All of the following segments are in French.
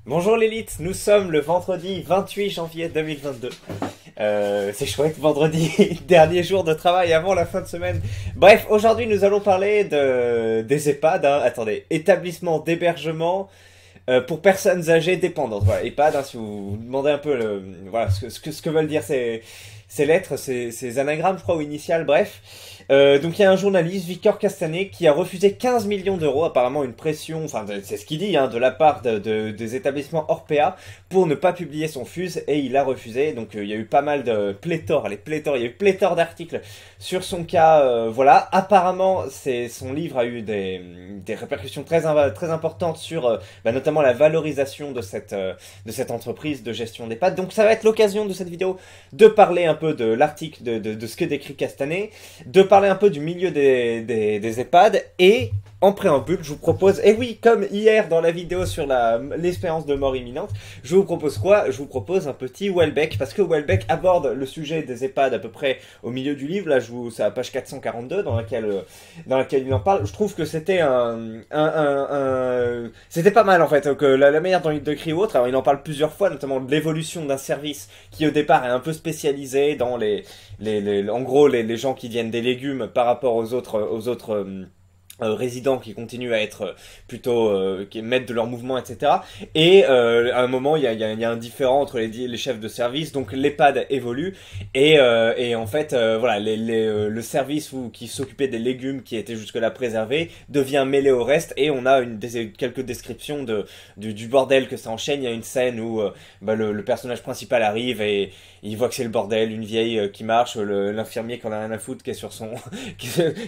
Bonjour l'élite, nous sommes le vendredi 28 janvier 2022. C'est chouette, vendredi, dernier jour de travail avant la fin de semaine. Bref, aujourd'hui nous allons parler des EHPAD, hein. Attendez, établissement d'hébergement pour personnes âgées dépendantes. Voilà, EHPAD, hein, si vous vous demandez un peu voilà, ce que veulent dire ces lettres, ces anagrammes, je crois, ou initiales, bref. Donc il y a un journaliste, Victor Castanet, qui a refusé 15 millions d'euros, apparemment une pression, enfin c'est ce qu'il dit, hein, de la part des établissements Orpea pour ne pas publier son FUS, et il a refusé. Donc il y a eu pas mal de pléthore, il y a eu pléthore d'articles sur son cas. Voilà, apparemment son livre a eu des répercussions très importantes sur notamment la valorisation de cette entreprise de gestion d'EHPAD. Donc ça va être l'occasion de cette vidéo de parler un peu de l'article, de ce que décrit Castanet, de parler un peu du milieu des EHPAD, et en préambule, je vous propose, et oui, comme hier dans la vidéo sur l'expérience de mort imminente, je vous propose quoi? Je vous propose un petit Welbeck, parce que Welbeck aborde le sujet des EHPAD à peu près au milieu du livre. Là, c'est à la page 442 dans laquelle il en parle. Je trouve que c'était c'était pas mal en fait, que la manière dont il décrit ou autre. Alors, il en parle plusieurs fois, notamment de l'évolution d'un service qui au départ est un peu spécialisé dans en gros les gens qui viennent des légumes par rapport aux autres résidents qui continuent à être plutôt qui mettent de leur mouvement, etc. Et à un moment, il y a un différent entre les chefs de service, donc l'EHPAD évolue, et en fait, voilà, le service qui s'occupait des légumes qui étaient jusque-là préservés devient mêlé au reste, et on a quelques descriptions du bordel que ça enchaîne. Il y a une scène où le personnage principal arrive et il voit que c'est le bordel, une vieille qui marche, l'infirmier qui en a rien à foutre, qui est sur son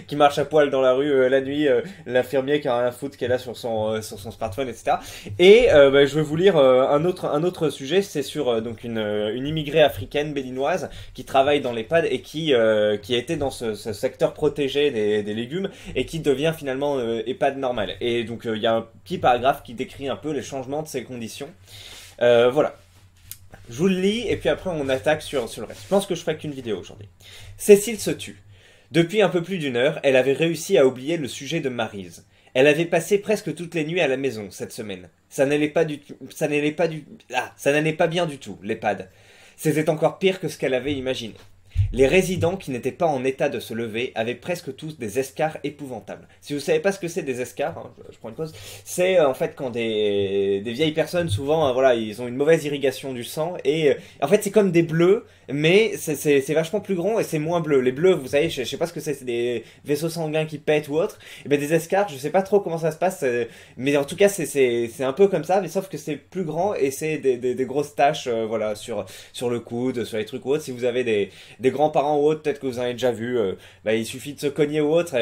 qui marche à poil dans la rue la nuit, l'infirmier qui a rien à foutre, qui est là sur son smartphone, etc. Et je vais vous lire un autre sujet. C'est sur donc une immigrée africaine béninoise qui travaille dans l'EHPAD et qui a été dans ce secteur protégé des légumes, et qui devient finalement EHPAD normal. Et donc il y a un petit paragraphe qui décrit un peu les changements de ces conditions. Voilà. Je vous le lis et puis après on attaque sur le reste. Je pense que je ferai qu'une vidéo aujourd'hui. Cécile se tue. Depuis un peu plus d'une heure, elle avait réussi à oublier le sujet de Maryse. Elle avait passé presque toutes les nuits à la maison cette semaine. Ça n'allait pas bien du tout, l'EHPAD. C'était encore pire que ce qu'elle avait imaginé. Les résidents qui n'étaient pas en état de se lever avaient presque tous des escarres épouvantables. Si vous ne savez pas ce que c'est des escarres, hein, je prends une pause, c'est en fait quand des vieilles personnes, souvent, voilà, ils ont une mauvaise irrigation du sang, et en fait c'est comme des bleus, mais c'est vachement plus grand et c'est moins bleu. Les bleus, vous savez, je sais pas ce que c'est des vaisseaux sanguins qui pètent ou autre, et ben des escarres, je sais pas trop comment ça se passe, mais en tout cas c'est un peu comme ça, mais sauf que c'est plus grand et c'est des grosses taches, voilà, sur le coude, sur les trucs ou autres. Si vous avez des grands-parents ou autres, peut-être que vous en avez déjà vu, il suffit de se cogner ou autre.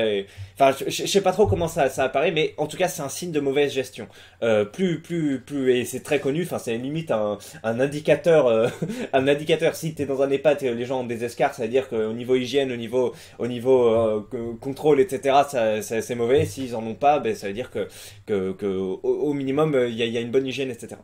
Enfin, je sais pas trop comment ça apparaît, mais en tout cas, c'est un signe de mauvaise gestion. Et c'est très connu, enfin, c'est limite un indicateur, un indicateur. Si t'es dans un EHPAD et les gens ont des escarres, ça veut dire qu'au niveau hygiène, au niveau contrôle, etc., c'est mauvais. S'ils en ont pas, ça veut dire au minimum, il y a une bonne hygiène, etc.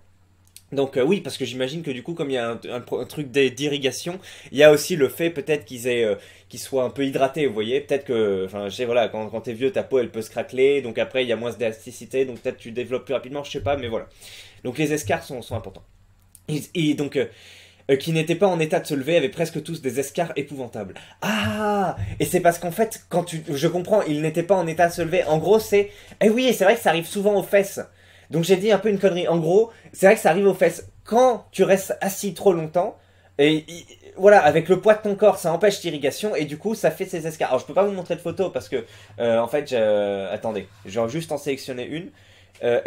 Donc oui, parce que j'imagine que du coup, comme il y a un truc d'irrigation, il y a aussi le fait peut-être qu'ils soient un peu hydratés, vous voyez. Peut-être que, enfin, je sais, voilà, quand t'es vieux, ta peau, elle peut se craqueler, donc après, il y a moins d'élasticité, donc peut-être tu développes plus rapidement, je sais pas, mais voilà. Donc les escarres sont importants. Et donc, qui n'étaient pas en état de se lever avaient presque tous des escarres épouvantables. Ah. Et c'est parce qu'en fait, je comprends, ils n'étaient pas en état de se lever. En gros, eh oui, et c'est vrai que ça arrive souvent aux fesses. Donc j'ai dit un peu une connerie. En gros, c'est vrai que ça arrive aux fesses. Quand tu restes assis trop longtemps, voilà, avec le poids de ton corps, ça empêche l'irrigation et du coup, ça fait ces escarres. Alors je peux pas vous montrer de photo parce que, en fait, attendez, je vais juste en sélectionner une.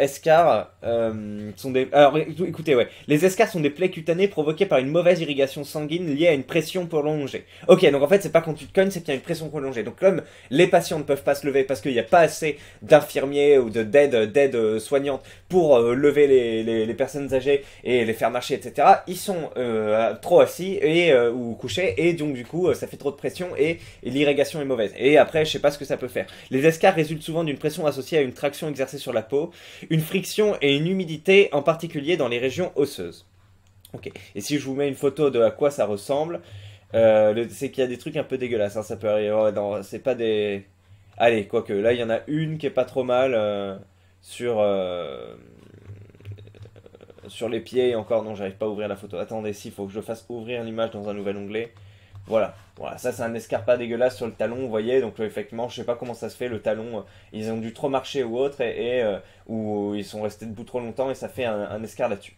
Escarres sont des. Alors écoutez, ouais. Les escarres sont des plaies cutanées provoquées par une mauvaise irrigation sanguine liée à une pression prolongée. Ok, donc en fait, c'est pas quand tu te cognes, c'est qu'il y a une pression prolongée. Donc comme les patients ne peuvent pas se lever parce qu'il n'y a pas assez d'infirmiers ou d'aide soignantes pour lever les personnes âgées et les faire marcher, etc., ils sont trop assis ou couchés, et donc du coup, ça fait trop de pression et l'irrigation est mauvaise. Et après, je sais pas ce que ça peut faire. Les escarres résultent souvent d'une pression associée à une traction exercée sur la peau, une friction et une humidité, en particulier dans les régions osseuses. Ok. Et si je vous mets une photo de à quoi ça ressemble, c'est qu'il y a des trucs un peu dégueulasses. Hein, ça peut arriver. Oh, non, c'est pas des. Allez, quoique. Là, il y en a une qui est pas trop mal sur sur les pieds, et encore, non, j'arrive pas à ouvrir la photo. Attendez, il faut que je fasse ouvrir l'image dans un nouvel onglet. Voilà, voilà, ça c'est un escarre pas dégueulasse sur le talon, vous voyez, donc effectivement, je sais pas comment ça se fait, le talon, ils ont dû trop marcher ou autre, ou ils sont restés debout trop longtemps, et ça fait un escarre là-dessus.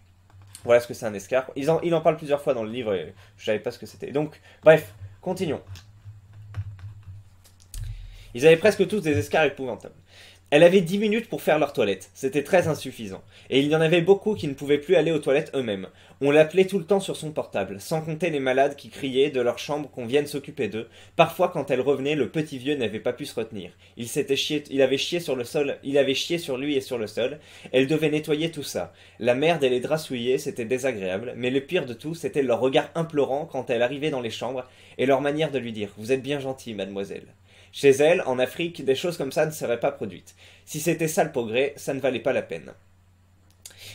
Voilà ce que c'est un escarre. Il en parle plusieurs fois dans le livre, et je savais pas ce que c'était. Donc, bref, continuons. Ils avaient presque tous des escarres épouvantables. Elle avait 10 minutes pour faire leur toilette, c'était très insuffisant. Et il y en avait beaucoup qui ne pouvaient plus aller aux toilettes eux-mêmes. On l'appelait tout le temps sur son portable, sans compter les malades qui criaient de leur chambre qu'on vienne s'occuper d'eux. Parfois, quand elle revenait, le petit vieux n'avait pas pu se retenir. Il avait chié sur le sol, il avait chié sur lui et sur le sol. Elle devait nettoyer tout ça. La merde et les draps souillés, c'était désagréable, mais le pire de tout, c'était leur regard implorant quand elle arrivait dans les chambres, et leur manière de lui dire « Vous êtes bien gentille, mademoiselle ». Chez elle, en Afrique, des choses comme ça ne seraient pas produites. Si c'était ça le progrès, ça ne valait pas la peine.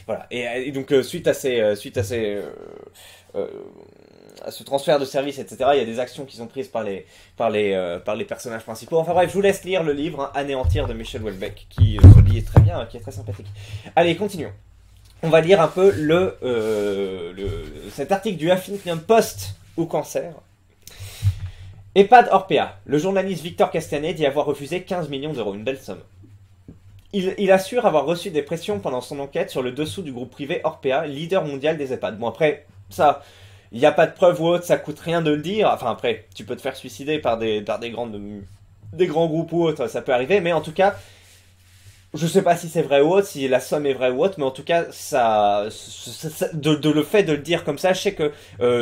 Voilà. Et donc, suite à ce transfert de service, etc., il y a des actions qui sont prises par les personnages principaux. Enfin bref, je vous laisse lire le livre hein, Anéantir de Michel Houellebecq, qui se lit très bien, qui est très sympathique. Allez, continuons. On va lire un peu cet article du Huffington Post au cancer. EHPAD Orpea. Le journaliste Victor Castanet dit avoir refusé 15 millions d'euros, une belle somme. Il assure avoir reçu des pressions pendant son enquête sur le dessous du groupe privé Orpea, leader mondial des EHPAD. Bon après, ça, il n'y a pas de preuve ou autre, ça coûte rien de le dire. Enfin après, tu peux te faire suicider par des grands groupes ou autre, ça peut arriver, mais en tout cas, je sais pas si c'est vrai ou autre, si la somme est vraie ou autre, mais en tout cas, le fait de le dire comme ça, je sais que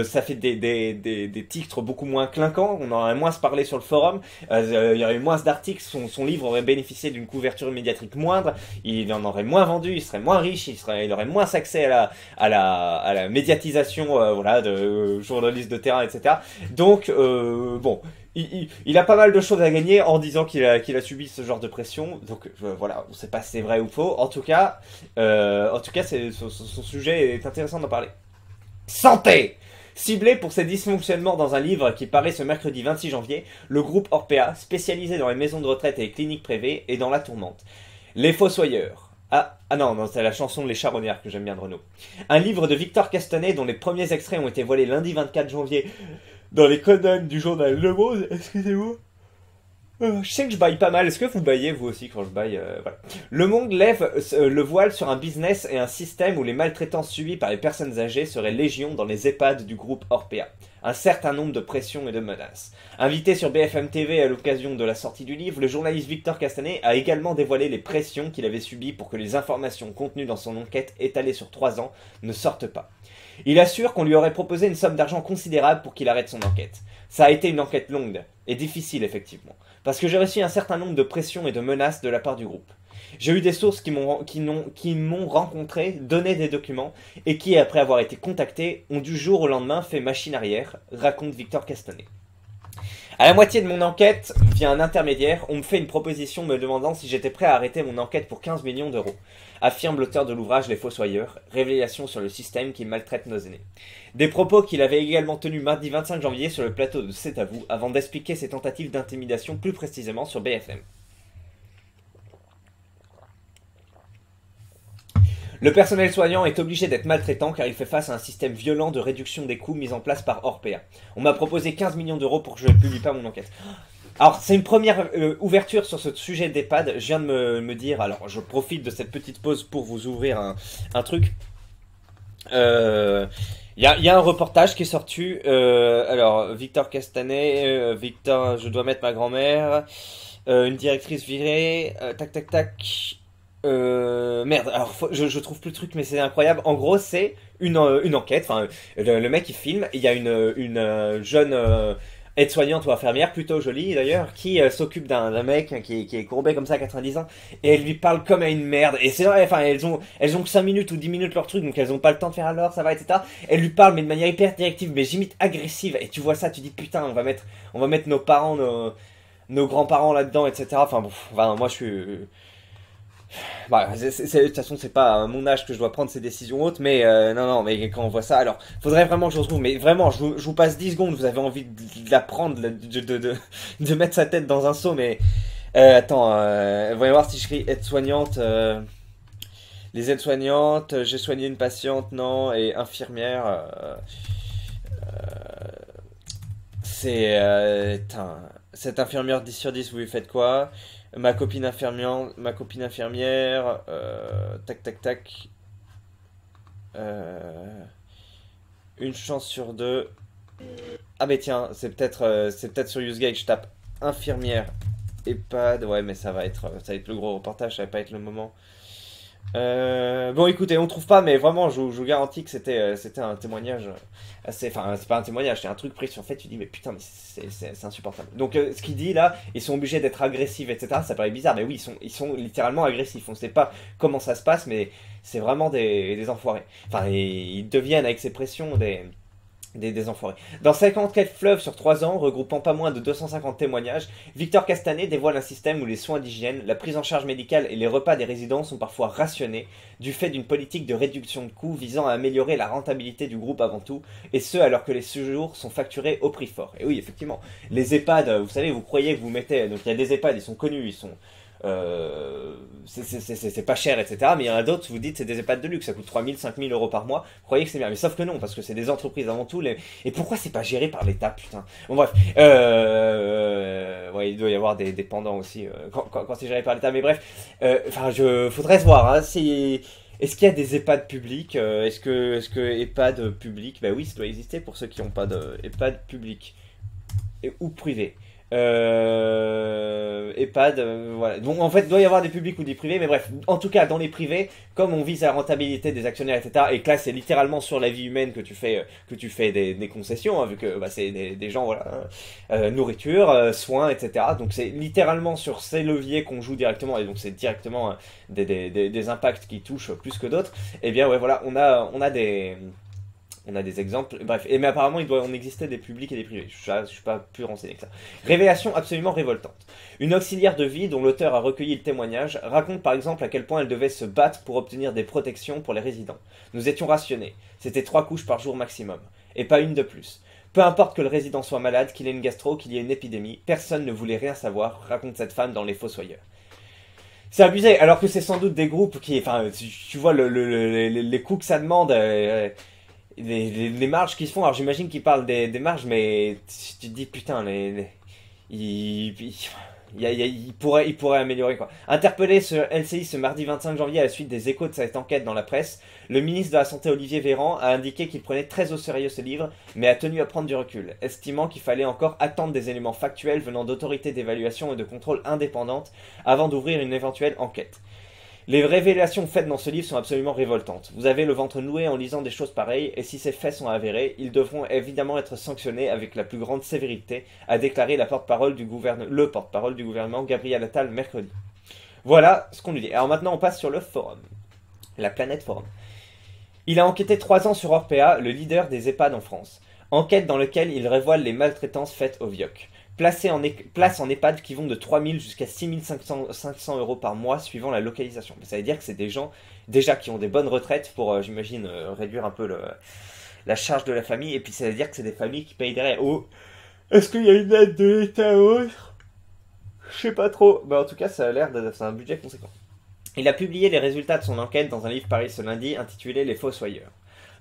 ça fait des titres beaucoup moins clinquants, on en aurait moins se parler sur le forum, il y aurait eu moins d'articles, son livre aurait bénéficié d'une couverture médiatique moindre, il en aurait moins vendu, il serait moins riche, il aurait moins accès à la médiatisation voilà, de journalistes de terrain, etc. Donc, bon... Il a pas mal de choses à gagner en disant qu'il a subi ce genre de pression. Donc voilà, on sait pas si c'est vrai ou faux. En tout cas, son sujet est intéressant d'en parler. Santé! Ciblé pour ses dysfonctionnements dans un livre qui paraît ce mercredi 26 janvier, le groupe Orpea, spécialisé dans les maisons de retraite et les cliniques privées, est dans la tourmente. Les Fossoyeurs. Ah non, c'est la chanson de Les Charognards que j'aime bien de Renaud. Un livre de Victor Castanet dont les premiers extraits ont été voilés lundi 24 janvier dans les colonnes du journal Le Monde. Excusez-moi. Je sais que je baille pas mal. Est-ce que vous baillez vous aussi quand je baille voilà. Le Monde lève le voile sur un business et un système où les maltraitances subies par les personnes âgées seraient légion dans les EHPAD du groupe Orpea. Un certain nombre de pressions et de menaces. Invité sur BFM TV à l'occasion de la sortie du livre, le journaliste Victor Castanet a également dévoilé les pressions qu'il avait subies pour que les informations contenues dans son enquête étalée sur 3 ans ne sortent pas. Il assure qu'on lui aurait proposé une somme d'argent considérable pour qu'il arrête son enquête. Ça a été une enquête longue et difficile effectivement, parce que j'ai reçu un certain nombre de pressions et de menaces de la part du groupe. J'ai eu des sources qui m'ont rencontré, donné des documents, et qui, après avoir été contactés, ont du jour au lendemain fait machine arrière, raconte Victor Castanet. À la moitié de mon enquête, via un intermédiaire, on me fait une proposition me demandant si j'étais prêt à arrêter mon enquête pour 15 millions d'euros, affirme l'auteur de l'ouvrage Les Fossoyeurs, révélation sur le système qui maltraite nos aînés. Des propos qu'il avait également tenus mardi 25 janvier sur le plateau de C'est à vous, avant d'expliquer ses tentatives d'intimidation plus précisément sur BFM. Le personnel soignant est obligé d'être maltraitant car il fait face à un système violent de réduction des coûts mis en place par Orpea. On m'a proposé 15 millions d'euros pour que je ne publie pas mon enquête. Alors, c'est une première ouverture sur ce sujet d'EHPAD. Je viens de me dire, alors je profite de cette petite pause pour vous ouvrir un truc. Il y a un reportage qui est sorti. Alors, Victor Castanet, Victor, je dois mettre ma grand-mère, une directrice virée, tac. Merde, alors je trouve plus le truc, mais c'est incroyable. En gros, c'est une enquête. Enfin, le mec il filme. Il y a une jeune aide-soignante ou infirmière, plutôt jolie d'ailleurs, qui s'occupe d'un mec qui est courbé comme ça à 90 ans, et elle lui parle comme à une merde. Et c'est vrai, enfin, elles ont que 5 minutes ou 10 minutes leur truc, donc elles ont pas le temps de faire alors, ça va, etc. Elle lui parle, mais de manière hyper directive, mais j'imite agressive. Et tu vois ça, tu dis putain, on va mettre nos parents, nos grands-parents là-dedans, etc. Enfin, bon, moi je suis. Bah, de toute façon, c'est pas à mon âge que je dois prendre ces décisions hautes, mais non, mais quand on voit ça, alors, faudrait vraiment que je retrouve, mais vraiment, je vous passe 10 secondes, vous avez envie de la prendre, de mettre sa tête dans un seau, mais attends, voyons voir si je crie aide-soignante, Les aides-soignantes, j'ai soigné une patiente, non, et infirmière, c'est... cette infirmière 10 sur 10, vous lui faites quoi? Ma copine infirmière, tac tac tac, euh, une chance sur deux. Ah mais tiens, c'est peut-être sur UseGate, je tape infirmière EHPAD, ouais mais ça va être le gros reportage, ça va pas être le moment. Bon, écoutez, on trouve pas, mais vraiment, je vous garantis que c'était un témoignage assez. Enfin, c'est pas un témoignage, c'est un truc pris sur fait. Tu dis, mais putain, mais c'est insupportable. Donc, ce qu'il dit là, ils sont obligés d'être agressifs, etc. Ça paraît bizarre, mais oui, ils sont littéralement agressifs. On sait pas comment ça se passe, mais c'est vraiment des enfoirés. Enfin, ils deviennent avec ces pressions des enfoirés. Dans 54 fleuves sur 3 ans, regroupant pas moins de 250 témoignages, Victor Castanet dévoile un système où les soins d'hygiène, la prise en charge médicale et les repas des résidents sont parfois rationnés, du fait d'une politique de réduction de coûts visant à améliorer la rentabilité du groupe avant tout, et ce alors que les séjours sont facturés au prix fort. Et oui, effectivement, les EHPAD, vous savez, vous croyez que vous mettez... Donc il y a des EHPAD, ils sont connus, ils sont... c'est pas cher, etc. Mais il y en a d'autres, vous dites, c'est des EHPAD de luxe, ça coûte 3000, 5000 euros par mois. Vous croyez que c'est bien, mais sauf que non, parce que c'est des entreprises avant tout. Et pourquoi c'est pas géré par l'État, putain? Bon, bref. Ouais, il doit y avoir des dépendants aussi quand c'est géré par l'État, mais bref. Enfin, faudrait se voir, hein, si. Est-ce qu'il y a des EHPAD publics? Est-ce que EHPAD public? Bah oui, ça doit exister pour ceux qui n'ont pas de EHPAD public ou privé. EHPAD, voilà. Donc en fait, il doit y avoir des publics ou des privés, mais bref, en tout cas, dans les privés, comme on vise la rentabilité des actionnaires, etc., et que là, c'est littéralement sur la vie humaine que tu fais des concessions, hein, vu que bah, c'est des gens, voilà, hein, nourriture, soins, etc. Donc c'est littéralement sur ces leviers qu'on joue directement, et donc c'est directement des impacts qui touchent plus que d'autres. Et bien, ouais, voilà, on a des exemples, bref. Mais apparemment, il doit en exister des publics et des privés. Je suis pas plus renseigné que ça. Révélation absolument révoltante. Une auxiliaire de vie, dont l'auteur a recueilli le témoignage, raconte par exemple à quel point elle devait se battre pour obtenir des protections pour les résidents. Nous étions rationnés. C'était 3 couches par jour maximum. Et pas une de plus. Peu importe que le résident soit malade, qu'il ait une gastro, qu'il y ait une épidémie, personne ne voulait rien savoir, raconte cette femme dans Les Fossoyeurs. C'est abusé, alors que c'est sans doute des groupes qui... Enfin, tu vois les coûts que ça demande... les marges qui se font, alors j'imagine qu'ils parlent des marges, mais tu te dis putain, il pourrait améliorer quoi. Interpellé sur LCI ce mardi 25 janvier à la suite des échos de cette enquête dans la presse, le ministre de la Santé Olivier Véran a indiqué qu'il prenait très au sérieux ce livre, mais a tenu à prendre du recul, estimant qu'il fallait encore attendre des éléments factuels venant d'autorités d'évaluation et de contrôle indépendantes avant d'ouvrir une éventuelle enquête. Les révélations faites dans ce livre sont absolument révoltantes. Vous avez le ventre noué en lisant des choses pareilles, et si ces faits sont avérés, ils devront évidemment être sanctionnés avec la plus grande sévérité, a déclaré le porte-parole du gouvernement, Gabriel Attal, mercredi. Voilà ce qu'on lui dit. Alors maintenant, on passe sur le forum. La planète forum. Il a enquêté 3 ans sur Orpea, le leader des EHPAD en France. Enquête dans laquelle il révèle les maltraitances faites aux VIOC. Places en EHPAD qui vont de 3000 jusqu'à 6500 euros par mois suivant la localisation. Ça veut dire que c'est des gens déjà qui ont des bonnes retraites pour, j'imagine, réduire un peu la charge de la famille. Et puis ça veut dire que c'est des familles qui payent derrière. Oh, est-ce qu'il y a une aide de l'État ou autre? Je sais pas trop. Bah, en tout cas, ça a l'air d'être un budget conséquent. Il a publié les résultats de son enquête dans un livre paru ce lundi intitulé Les Fossoyeurs.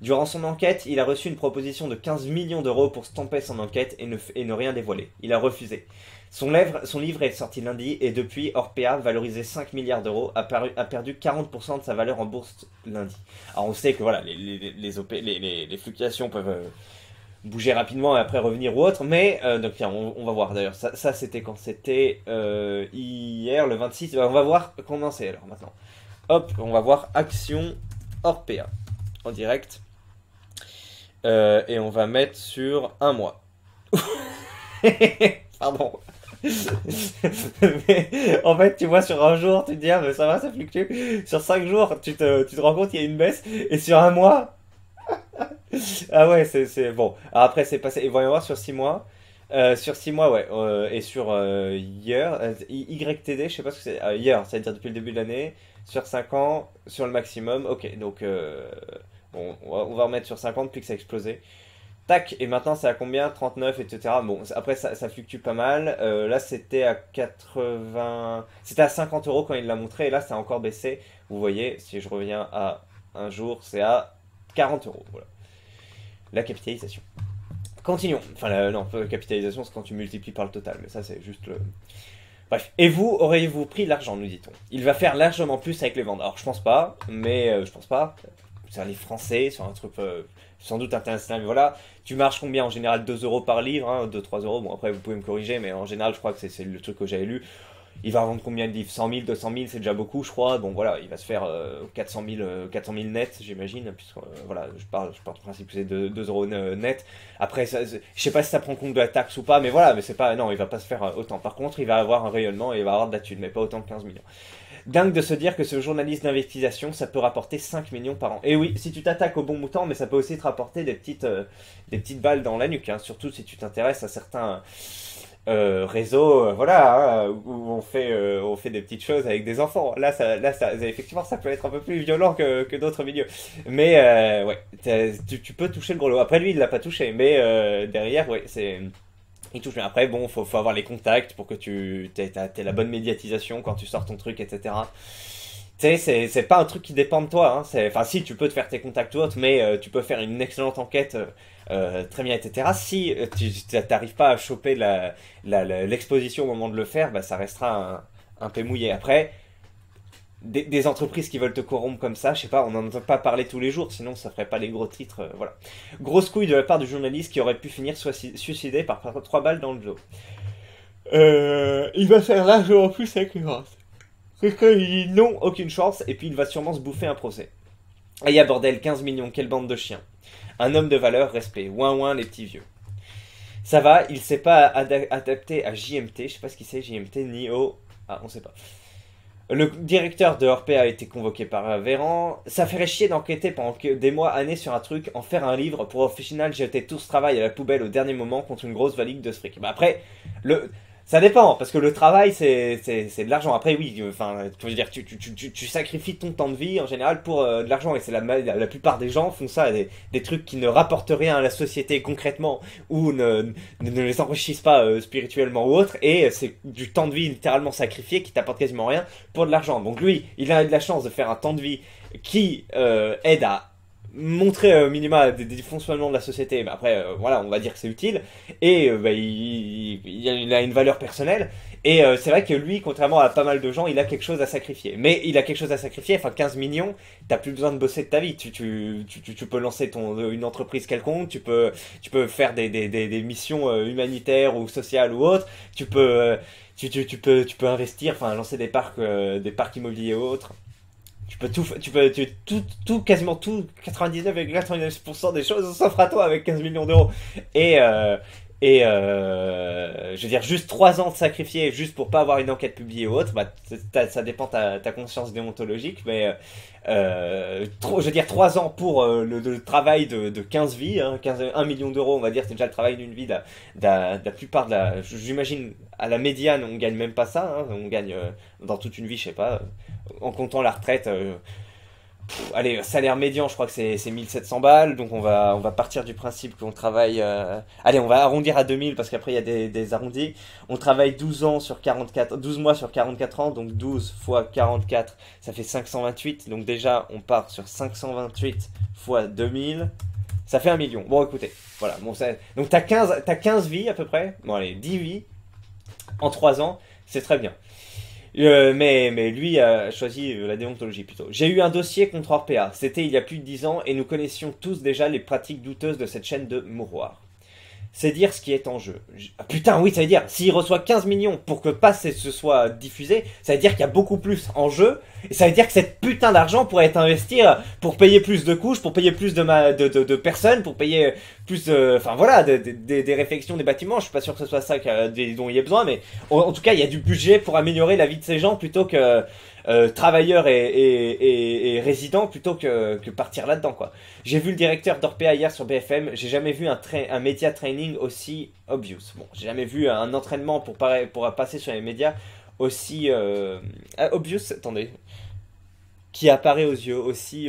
Durant son enquête, il a reçu une proposition de 15 millions d'euros pour stamper son enquête et ne rien dévoiler. Il a refusé. Son livre est sorti lundi et depuis, Orpea, valorisé 5 milliards d'euros, a perdu 40% de sa valeur en bourse lundi. Alors on sait que voilà, les fluctuations peuvent bouger rapidement et après revenir ou autre, mais donc tiens, on va voir d'ailleurs. Ça c'était quand? C'était hier, le 26. On va voir comment c'est alors maintenant. Hop, on va voir Action Orpea en direct. Et on va mettre sur un mois. Pardon. Mais, en fait, tu vois, sur un jour, tu te dis, ah, mais ça va, ça fluctue. Sur 5 jours, tu te rends compte qu'il y a une baisse. Et sur un mois, ah ouais, c'est bon. Alors après, c'est passé. Il va y avoir sur 6 mois. Sur 6 mois, ouais. Et sur year, YTD, je sais pas ce que c'est. Year, c'est-à-dire depuis le début de l'année. Sur 5 ans, sur le maximum. Ok, donc. Bon, on va remettre sur 50 puis que ça a explosé. Tac, et maintenant c'est à combien? 39, etc. Bon, après ça fluctue pas mal. Là c'était à 80. C'était à 50 euros quand il l'a montré, et là ça a encore baissé. Vous voyez, si je reviens à un jour, c'est à 40 euros. Voilà. La capitalisation. Continuons. Enfin, non, la capitalisation, c'est quand tu multiplies par le total, mais ça c'est juste le. Bref. Et vous, auriez-vous pris l'argent, nous dit-on? Il va faire largement plus avec les ventes. Alors je pense pas, mais je pense pas. C'est les Français, sur un truc sans doute international, mais voilà. Tu marches combien en général? 2 euros par livre, hein, 2-3 euros. Bon, après, vous pouvez me corriger, mais en général, je crois que c'est le truc que j'avais lu. Il va vendre combien de livres? 100 000, 200 000, c'est déjà beaucoup, je crois. Bon, voilà, il va se faire 400 000 net, j'imagine, puisque voilà, je pars du principe que c'est 2 euros net. Après, je sais pas si ça prend compte de la taxe ou pas, mais voilà, mais c'est pas, non, il va pas se faire autant. Par contre, il va avoir un rayonnement et il va avoir de la thune, mais pas autant que 15 millions. Dingue de se dire que ce journaliste d'investigation, ça peut rapporter 5 millions par an. Et oui, si tu t'attaques au bon mouton, mais ça peut aussi te rapporter des petites balles dans la nuque, hein, surtout si tu t'intéresses à certains réseaux, voilà, hein, où on fait des petites choses avec des enfants. Effectivement, ça peut être un peu plus violent que d'autres milieux. Mais ouais, tu peux toucher le gros lot. Après, lui, il l'a pas touché, mais derrière, ouais, c'est. Il touche. Mais après, bon, faut avoir les contacts pour que tu aies la bonne médiatisation quand tu sors ton truc, etc. Tu sais, c'est pas un truc qui dépend de toi. Hein. Enfin, si, tu peux te faire tes contacts ou autres, mais tu peux faire une excellente enquête, très bien, etc. Si tu n'arrives pas à choper l'exposition au moment de le faire, bah, ça restera un peu mouillé. Après, des entreprises qui veulent te corrompre comme ça, je sais pas, on n'en entend pas parler tous les jours, sinon ça ferait pas les gros titres, voilà. Grosse couille de la part du journaliste qui aurait pu finir suicidé par 3 balles dans le dos. Il va faire largement plus avec les grosses. Quelqu'un il dit non, aucune chance, et puis il va sûrement se bouffer un procès. Aïe bordel, 15 millions, quelle bande de chiens. Un homme de valeur, respect. Ouin ouin les petits vieux. Ça va, il s'est pas adapté à JMT, je sais pas ce qu'il c'est JMT, ni au. Ah, on sait pas. Le directeur de Orpea a été convoqué par Véran. Ça ferait chier d'enquêter pendant des mois, années sur un truc, en faire un livre pour au final jeter tout ce travail à la poubelle au dernier moment contre une grosse valise de fric. Bah après, ça dépend, parce que le travail c'est de l'argent. Après oui, enfin, je veux dire, tu sacrifies ton temps de vie en général pour de l'argent, et c'est la plupart des gens font ça, des trucs qui ne rapportent rien à la société concrètement, ou ne les enrichissent pas spirituellement ou autre, et c'est du temps de vie littéralement sacrifié qui t'apporte quasiment rien pour de l'argent. Donc lui, il a de la chance de faire un temps de vie qui aide à montrer au minima des fonctionnements de la société. Mais après, voilà, on va dire que c'est utile, et bah, il a une valeur personnelle. Et c'est vrai que lui, contrairement à pas mal de gens, il a quelque chose à sacrifier. Mais il a quelque chose à sacrifier, enfin 15 millions, t'as plus besoin de bosser de ta vie. Tu peux lancer une entreprise quelconque, tu peux faire des missions humanitaires ou sociales ou autres, tu peux investir, enfin lancer des parcs immobiliers ou autres. Quasiment tout, 99,99% des choses s'offrent à toi avec 15 millions d'euros. Et, je veux dire, juste 3 ans de sacrifier juste pour pas avoir une enquête publiée ou autre, bah, ça dépend de ta conscience déontologique, mais je veux dire, 3 ans pour le travail de 15 vies, hein, 1 million d'euros, on va dire, c'est déjà le travail d'une vie de la plupart de la. J'imagine, à la médiane, on gagne même pas ça, hein, on gagne dans toute une vie, je sais pas, en comptant la retraite. Allez, salaire médian, je crois que c'est 1700 balles, donc on va partir du principe qu'on travaille. Allez, on va arrondir à 2000 parce qu'après il y a des arrondis. On travaille 12 mois sur 44 ans, donc 12 fois 44, ça fait 528. Donc déjà, on part sur 528 fois 2000, ça fait 1 million. Bon, écoutez, voilà. Bon, donc t'as 15 vies à peu près. Bon, allez, 10 vies en 3 ans, c'est très bien. Mais lui a choisi la déontologie plutôt. J'ai eu un dossier contre Orpea. C'était il y a plus de 10 ans et nous connaissions tous déjà les pratiques douteuses de cette chaîne de mouroirs. C'est dire ce qui est en jeu. Ah, putain, oui, ça veut dire, s'il reçoit 15 millions pour que pas ce soit diffusé, ça veut dire qu'il y a beaucoup plus en jeu, et ça veut dire que cette putain d'argent pourrait être investi pour payer plus de couches, pour payer plus de personnes, pour payer plus enfin voilà, des réflexions des bâtiments. Je suis pas sûr que ce soit ça dont il y a besoin, mais en tout cas, il y a du budget pour améliorer la vie de ces gens plutôt que travailleurs et résidents plutôt que partir là-dedans, quoi. J'ai vu le directeur d'Orpea hier sur BFM, j'ai jamais vu un média training aussi obvious. Bon, j'ai jamais vu un entraînement pour passer sur les médias aussi obvious, attendez, qui apparaît aux yeux aussi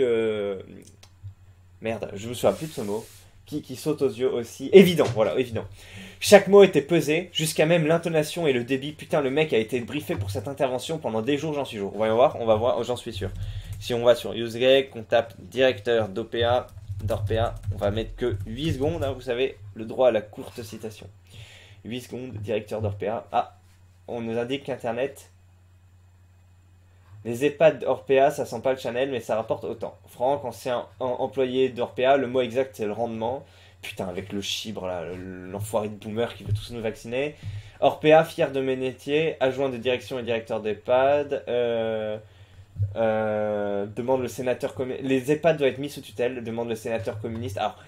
merde, je me souviens plus de ce mot. qui saute aux yeux aussi. Évident, voilà, évident. Chaque mot était pesé, jusqu'à même l'intonation et le débit. Putain, le mec a été briefé pour cette intervention pendant des jours, j'en suis sûr. On va voir, j'en suis sûr. Si on va sur UseGreg, qu'on tape directeur d'OPA, on va mettre que 8 secondes, hein, vous savez, le droit à la courte citation. 8 secondes, directeur d'Orpea. Ah, on nous indique qu'Internet... Les EHPAD d'Orpea, ça sent pas le Chanel, mais ça rapporte autant. Franck, ancien employé d'Orpea, le mot exact c'est le rendement. Putain, avec le chibre là, l'enfoiré de boomer qui veut tous nous vacciner. Orpea, fier de mes métiers, adjoint de direction et directeur d'EHPAD. Demande le sénateur communiste. Les EHPAD doivent être mis sous tutelle, demande le sénateur communiste. Alors,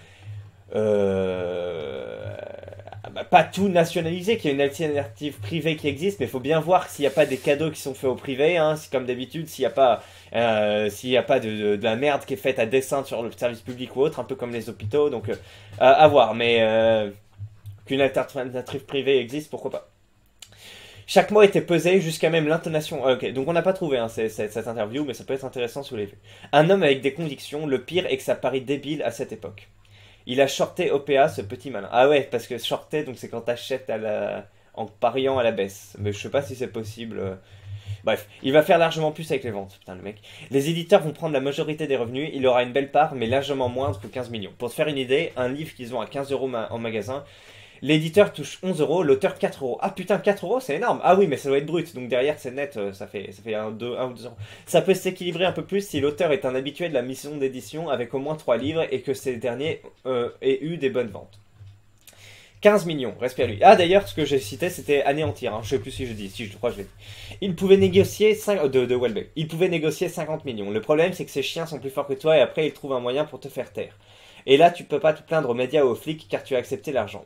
pas tout nationalisé, qu'il y a une alternative privée qui existe, mais il faut bien voir s'il n'y a pas des cadeaux qui sont faits au privé, hein, comme d'habitude, s'il n'y a pas, de la merde qui est faite à dessein sur le service public ou autre, un peu comme les hôpitaux, donc à voir, mais qu'une alternative privée existe, pourquoi pas. Chaque mot était pesé, jusqu'à même l'intonation. Ok, donc on n'a pas trouvé hein, cette interview, mais ça peut être intéressant sous les vues. Un homme avec des convictions, le pire est que ça paraît débile à cette époque. Il a shorté OPA, ce petit malin. Ah ouais, parce que shorter, donc c'est quand t'achètes en pariant à la baisse. Mais je sais pas si c'est possible. Bref, il va faire largement plus avec les ventes, putain le mec. Les éditeurs vont prendre la majorité des revenus, il aura une belle part, mais largement moindre que 15 millions. Pour te faire une idée, un livre qu'ils ont à 15 € en magasin, l'éditeur touche 11 €, l'auteur 4 €. Ah putain, 4 € c'est énorme. Ah oui, mais ça doit être brut, donc derrière c'est net, ça fait 1 ou 2 €. Ça peut s'équilibrer un peu plus si l'auteur est un habitué de la mission d'édition avec au moins 3 livres et que ces derniers aient eu des bonnes ventes. 15 millions, respire lui. Ah d'ailleurs, ce que j'ai cité, c'était anéantir, hein. Je sais plus si je crois que je l'ai dit. Il pouvait négocier de Welbeck. Il pouvait négocier 50 millions. Le problème, c'est que ces chiens sont plus forts que toi et après ils trouvent un moyen pour te faire taire. Et là, tu peux pas te plaindre aux médias ou aux flics car tu as accepté l'argent.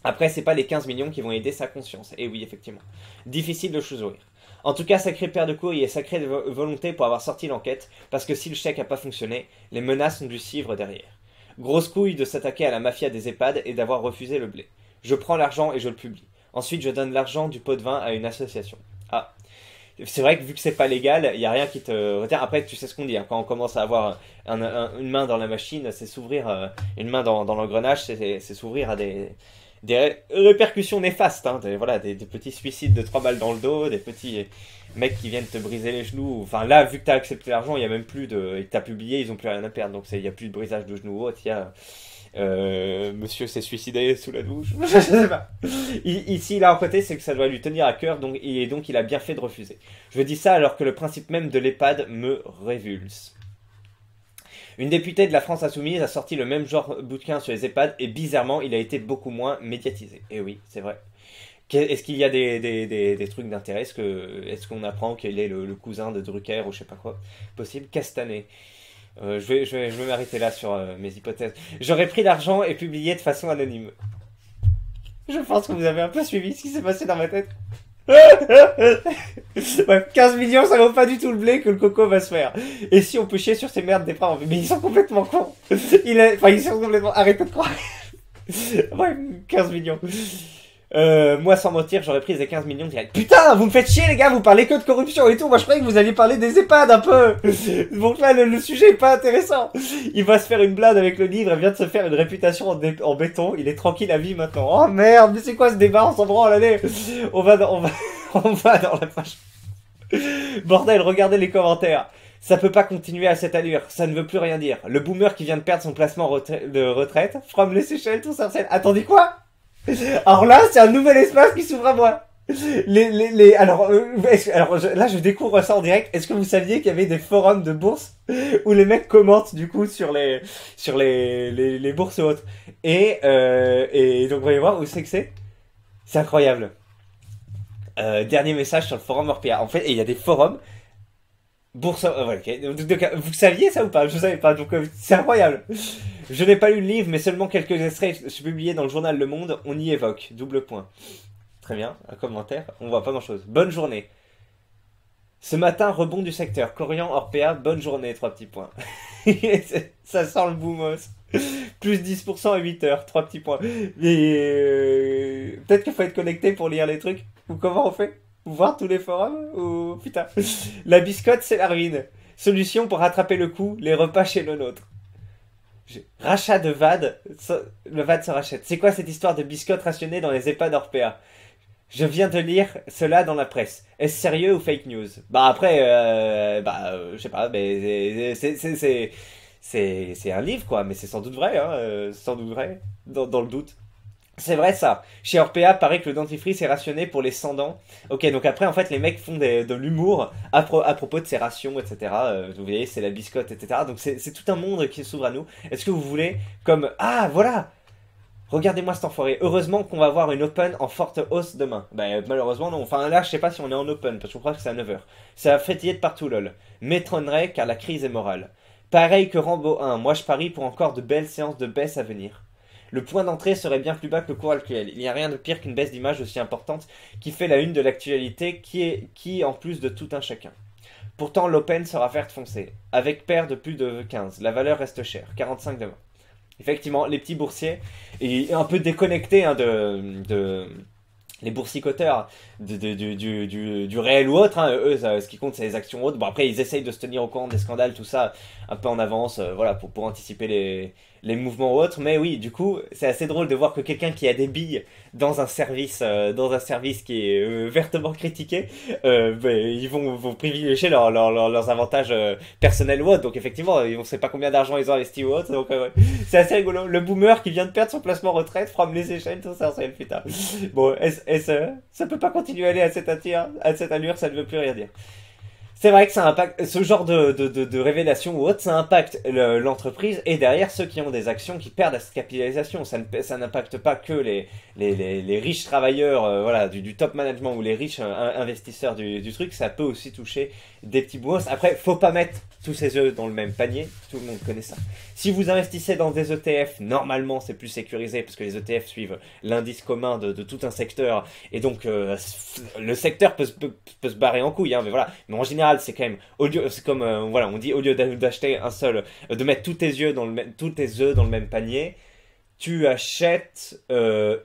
Après, c'est pas les 15 millions qui vont aider sa conscience. Et oui, effectivement. Difficile de choisir. En tout cas, sacré paire de couilles et sacrée volonté pour avoir sorti l'enquête, parce que si le chèque a pas fonctionné, les menaces ont dû suivre derrière. Grosse couille de s'attaquer à la mafia des EHPAD et d'avoir refusé le blé. Je prends l'argent et je le publie. Ensuite, je donne l'argent du pot de vin à une association. Ah. C'est vrai que vu que c'est pas légal, il n'y a rien qui te retient. Après, tu sais ce qu'on dit, hein, quand on commence à avoir une main dans la machine, c'est s'ouvrir, une main dans l'engrenage, c'est s'ouvrir à des répercussions néfastes, hein, des petits suicides de 3 balles dans le dos, des petits mecs qui viennent te briser les genoux. Enfin là, vu que t'as accepté l'argent, il y a même plus de... Et que t'as publié, ils ont plus rien à perdre, donc il y a plus de brisage de genoux ou autre, il y a... monsieur s'est suicidé sous la douche. Je sais pas. Ici, là, en côté, c'est que ça doit lui tenir à cœur, donc il a bien fait de refuser. Je dis ça alors que le principe même de l'EHPAD me révulse. Une députée de la France Insoumise a sorti le même genre bouquin sur les EHPAD et bizarrement, il a été beaucoup moins médiatisé. Et oui, c'est vrai. Est-ce qu'il y a des trucs d'intérêt? Est-ce qu'on apprend qu'il est le cousin de Drucker ou je sais pas quoi? Possible. Castanet. Je vais m'arrêter là sur mes hypothèses. J'aurais pris l'argent et publié de façon anonyme. Je pense que vous avez un peu suivi ce qui s'est passé dans ma tête. Ouais, 15 millions, ça vaut pas du tout le blé que le coco va se faire. Et si on peut chier sur ces merdes des parents? Mais ils sont complètement cons. Ils sont complètement... Arrêtez de croire. Ouais, 15 millions. Moi, sans mentir, j'aurais pris les 15 millions direct. Putain, vous me faites chier, les gars, vous parlez que de corruption et tout. Moi, je croyais que vous alliez parler des EHPAD un peu. Donc là, le sujet est pas intéressant. Il va se faire une blague avec le livre. Il vient de se faire une réputation en béton. Il est tranquille à vie maintenant. Oh merde, mais c'est quoi ce débat? On s'en branle, allez. On va dans la page. Bordel, regardez les commentaires. Ça peut pas continuer à cette allure. Ça ne veut plus rien dire. Le boomer qui vient de perdre son placement de retraite. From les Seychelles, tout ça. Attendez quoi? Alors là, c'est un nouvel espace qui s'ouvre à moi. Alors là, je découvre ça en direct. Est-ce que vous saviez qu'il y avait des forums de bourse où les mecs commentent du coup sur les bourses et autres. Et donc, vous voyez voir où c'est que c'est. C'est incroyable. Dernier message sur le forum Orpea. En fait, il y a des forums. Bourse. Ouais, okay. Donc, vous saviez ça ou pas? Je savais pas. Donc, c'est incroyable. Je n'ai pas lu le livre, mais seulement quelques extraits publiés dans le journal Le Monde. On y évoque. Double point. Très bien. Un commentaire. On voit pas grand chose. Bonne journée. Ce matin, rebond du secteur. Corian, Orpea, bonne journée. 3 petits points. Ça sent le boomos. Plus 10% à 8 heures. 3 petits points. Mais peut-être qu'il faut être connecté pour lire les trucs. Ou comment on fait? Ou voir tous les forums? Ou putain. La biscotte, c'est la ruine. Solution pour rattraper le coup, les repas chez le nôtre. Rachat de VAD, le VAD se rachète. C'est quoi cette histoire de biscottes rationnées dans les EHPAD Orpea? Je viens de lire cela dans la presse. Est-ce sérieux ou fake news? Bah après, je sais pas, mais c'est un livre quoi, mais c'est sans doute vrai, hein, sans doute vrai, dans le doute. C'est vrai ça. Chez Orpea, paraît que le dentifrice est rationné pour les sans-dents. Ok, donc après, en fait, les mecs font de l'humour à propos de ces rations, etc. Vous voyez, c'est la biscotte, etc. Donc c'est tout un monde qui s'ouvre à nous. Est-ce que vous voulez, comme... Ah, voilà. Regardez-moi cet enfoiré. Heureusement qu'on va avoir une open en forte hausse demain. Bah, malheureusement, non. Enfin, là, je sais pas si on est en open, parce que je crois que c'est à 9 heures. Ça va frétiller de partout, lol. M'étonnerait, car la crise est morale. Pareil que Rambo 1, moi je parie pour encore de belles séances de baisse à venir. Le point d'entrée serait bien plus bas que le cours actuel. Il n'y a rien de pire qu'une baisse d'image aussi importante qui fait la une de l'actualité, qui en plus de tout un chacun. Pourtant, l'open sera verte foncée, avec paire de plus de 15. La valeur reste chère, 45 demain. Effectivement, les petits boursiers, et un peu déconnectés hein, les boursicoteurs du réel ou autre, hein, eux, ce qui compte, c'est les actions autres. Bon, après, ils essayent de se tenir au courant des scandales, tout ça, un peu en avance, voilà, pour anticiper les mouvements ou autres. Mais oui, du coup, c'est assez drôle de voir que quelqu'un qui a des billes dans un service qui est vertement critiqué, ils vont privilégier leurs avantages personnels ou autres. Donc, effectivement, on ne sait pas combien d'argent ils ont investi ou autre. Donc, ouais. C'est assez rigolo. Le boomer qui vient de perdre son placement retraite, from les échelles, tout ça, c'est le putain. Bon, ça peut pas continuer à aller à cette allure, ça ne veut plus rien dire. C'est vrai que ça impacte, ce genre de révélation ou autre, ça impacte l'entreprise et derrière ceux qui ont des actions qui perdent à cette capitalisation. Ça n'impacte pas que les riches travailleurs voilà, du top management ou les riches investisseurs du truc, ça peut aussi toucher des petits bourses. Après, faut pas mettre tous ses œufs dans le même panier, tout le monde connaît ça. Si vous investissez dans des ETF, normalement c'est plus sécurisé parce que les ETF suivent l'indice commun de tout un secteur et donc le secteur peut se barrer en couille, hein, mais voilà. Mais en général, c'est quand même, c'est comme, voilà, on dit au lieu d'acheter un seul, de mettre tous tes œufs dans le même panier, tu achètes un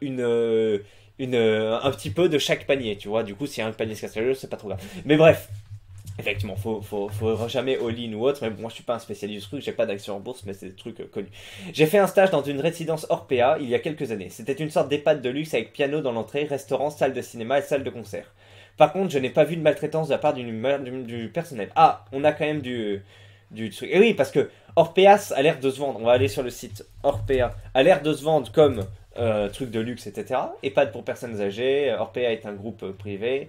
petit peu de chaque panier, tu vois. Du coup, s'il y a un panier se casse la gueule, c'est pas trop grave. Mais bref. Effectivement, faut jamais all-in ou autre, mais bon, moi je suis pas un spécialiste du truc, j'ai pas d'action en bourse, mais c'est des trucs connus. J'ai fait un stage dans une résidence Orpea il y a quelques années. C'était une sorte d'EHPAD de luxe avec piano dans l'entrée, restaurant, salle de cinéma et salle de concert. Par contre, je n'ai pas vu de maltraitance de la part du personnel. Ah, on a quand même du truc. Et oui, parce que Orpeas a l'air de se vendre, on va aller sur le site Orpea, a l'air de se vendre comme truc de luxe, etc. EHPAD pour personnes âgées, Orpea est un groupe privé.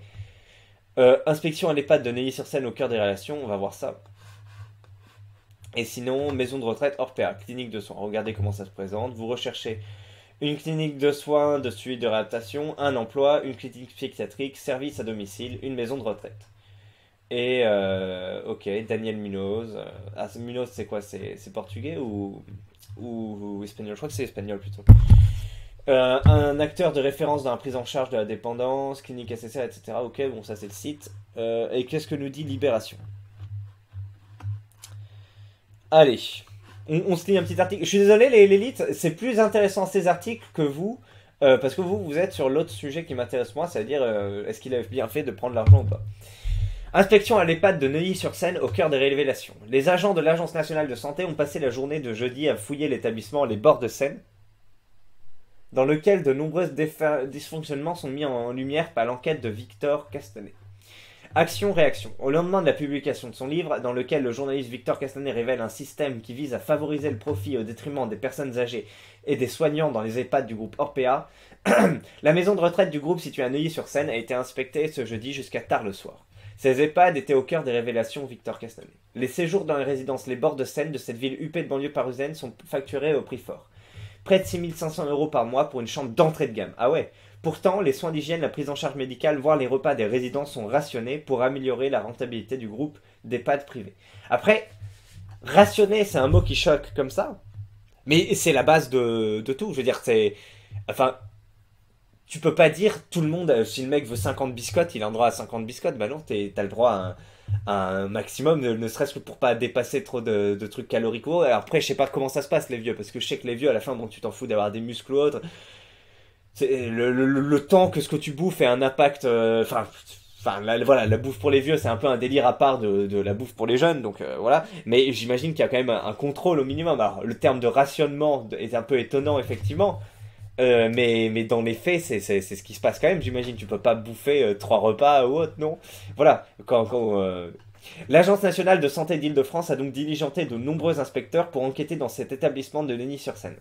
Inspection à l'EHPAD de Neuilly-sur-Seine au cœur des relations, on va voir ça. Et sinon, maison de retraite Orpea, clinique de soins. Regardez comment ça se présente. Vous recherchez une clinique de soins, de suivi de réadaptation, un emploi, une clinique psychiatrique, service à domicile, une maison de retraite. Et ok, Daniel Munoz. Munoz, c'est quoi? C'est portugais ou espagnol? Je crois que c'est espagnol plutôt. Un acteur de référence dans la prise en charge de la dépendance, clinique SSR, etc. Ok, bon, ça c'est le site. Et qu'est-ce que nous dit Libération? Allez, on se lit un petit article. Je suis désolé, l'élite, c'est plus intéressant ces articles que vous, parce que vous êtes sur l'autre sujet qui m'intéresse moi, c'est-à-dire est-ce qu'il a bien fait de prendre l'argent ou pas. Inspection à l'EHPAD de Neuilly-sur-Seine au cœur des révélations. Les agents de l'Agence nationale de santé ont passé la journée de jeudi à fouiller l'établissement Les Bords de Seine, dans lequel de nombreux dysfonctionnements sont mis en lumière par l'enquête de Victor Castanet. Action-réaction. Au lendemain de la publication de son livre, dans lequel le journaliste Victor Castanet révèle un système qui vise à favoriser le profit au détriment des personnes âgées et des soignants dans les EHPAD du groupe Orpea, la maison de retraite du groupe située à Neuilly-sur-Seine a été inspectée ce jeudi jusqu'à tard le soir. Ces EHPAD étaient au cœur des révélations Victor Castanet. Les séjours dans les résidences Les Bords de Seine de cette ville huppée de banlieue parisienne sont facturés au prix fort. Près de 6500 € par mois pour une chambre d'entrée de gamme. Ah ouais. Pourtant, les soins d'hygiène, la prise en charge médicale, voire les repas des résidents sont rationnés pour améliorer la rentabilité du groupe d'EHPAD privés. Après, rationner, c'est un mot qui choque comme ça, mais c'est la base de tout. Je veux dire, c'est... Enfin, tu peux pas dire tout le monde, si le mec veut 50 biscottes, il a un droit à 50 biscottes. Bah non, t'as le droit à un maximum, ne serait-ce que pour pas dépasser trop de trucs caloricaux. Alors après, je sais pas comment ça se passe les vieux, parce que je sais que les vieux, à la fin, bon, tu t'en fous d'avoir des muscles ou autre. C'est le temps que ce que tu bouffes ait un impact. Enfin, Enfin, voilà, la bouffe pour les vieux, c'est un peu un délire à part de la bouffe pour les jeunes, donc voilà. Mais j'imagine qu'il y a quand même un contrôle au minimum. Alors, le terme de rationnement est un peu étonnant, effectivement. Mais dans les faits, c'est ce qui se passe quand même, j'imagine. Tu peux pas bouffer 3 repas ou autre, non? Voilà. L'Agence nationale de santé d'Île-de-France a donc diligenté de nombreux inspecteurs pour enquêter dans cet établissement de Neuilly-sur-Seine.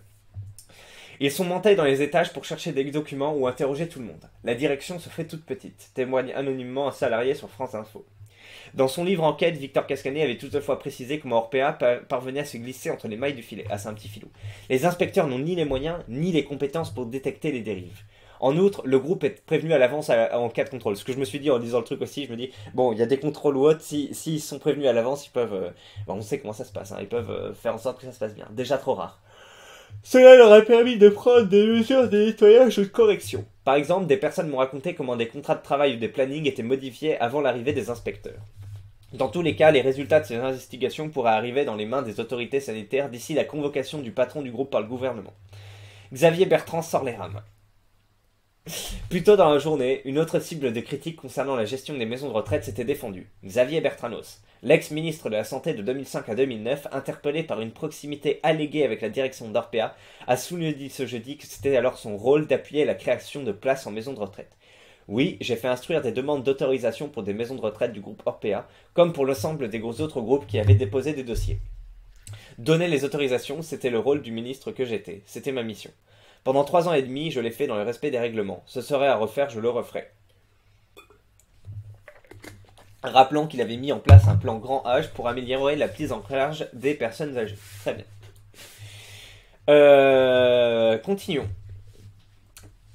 Ils sont montés dans les étages pour chercher des documents ou interroger tout le monde. La direction se fait toute petite, témoigne anonymement un salarié sur France Info. Dans son livre Enquête, Victor Cascanet avait toutefois précisé comment Orpea parvenait à se glisser entre les mailles du filet. Ah, c'est un petit filou. Les inspecteurs n'ont ni les moyens, ni les compétences pour détecter les dérives. En outre, le groupe est prévenu à l'avance en cas de contrôle. Ce que je me suis dit en lisant le truc aussi, je me dis, bon, il y a des contrôles ou autres, s'ils sont prévenus à l'avance, ils peuvent... on sait comment ça se passe, hein, ils peuvent faire en sorte que ça se passe bien. Déjà trop rare. Cela leur a permis de prendre des mesures de nettoyage ou de correction. Par exemple, des personnes m'ont raconté comment des contrats de travail ou des plannings étaient modifiés avant l'arrivée des inspecteurs. Dans tous les cas, les résultats de ces investigations pourraient arriver dans les mains des autorités sanitaires d'ici la convocation du patron du groupe par le gouvernement. Xavier Bertrand sort les rames. Plus tôt dans la journée, une autre cible de critiques concernant la gestion des maisons de retraite s'était défendue. Xavier Bertranos, l'ex-ministre de la Santé de 2005 à 2009, interpellé par une proximité alléguée avec la direction d'Orpea, a souligné ce jeudi que c'était alors son rôle d'appuyer la création de places en maisons de retraite. Oui, j'ai fait instruire des demandes d'autorisation pour des maisons de retraite du groupe Orpea, comme pour l'ensemble des autres groupes qui avaient déposé des dossiers. Donner les autorisations, c'était le rôle du ministre que j'étais. C'était ma mission. Pendant 3 ans et demi, je l'ai fait dans le respect des règlements. Ce serait à refaire, je le referai. Rappelant qu'il avait mis en place un plan grand âge pour améliorer la prise en charge des personnes âgées. Très bien. Continuons.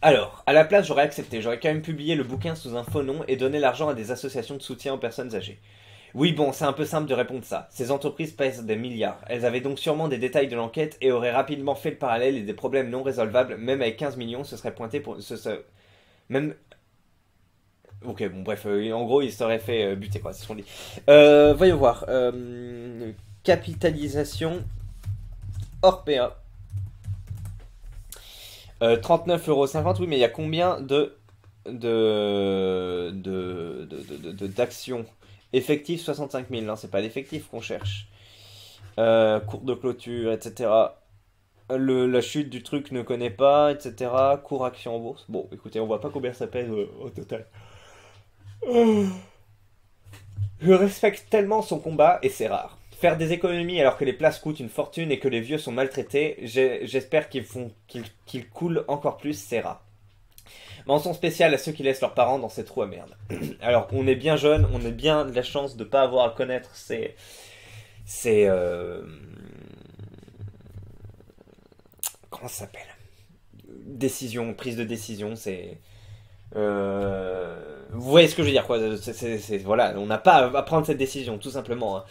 Alors, à la place, j'aurais accepté. J'aurais quand même publié le bouquin sous un faux nom et donné l'argent à des associations de soutien aux personnes âgées. Oui, bon, c'est un peu simple de répondre ça. Ces entreprises pèsent des milliards. Elles avaient donc sûrement des détails de l'enquête et auraient rapidement fait le parallèle et des problèmes non résolvables. Même avec 15 millions, ce serait pointé pour... Même... Ok, bon, bref, en gros, il serait fait buter, quoi, c'est ce qu'on dit. Voyons voir. Capitalisation Orpea. 39,50 €, oui, mais il y a combien d'actions effectives? 65 000, hein, c'est pas l'effectif qu'on cherche. Cours de clôture, etc. La chute du truc ne connaît pas, etc. Cours action en bourse. Bon, écoutez, on voit pas combien ça pèse au total. Je respecte tellement son combat et c'est rare. Faire des économies alors que les places coûtent une fortune et que les vieux sont maltraités, j'espère qu'ils coulent encore plus, c'est rare. Mention spéciale à ceux qui laissent leurs parents dans ces trous à merde. Alors, on est bien jeune, on a bien de la chance de ne pas avoir à connaître ces comment ça s'appelle? Prise de décision, c'est... Vous voyez ce que je veux dire, quoi. Voilà, on n'a pas à prendre cette décision, tout simplement, hein.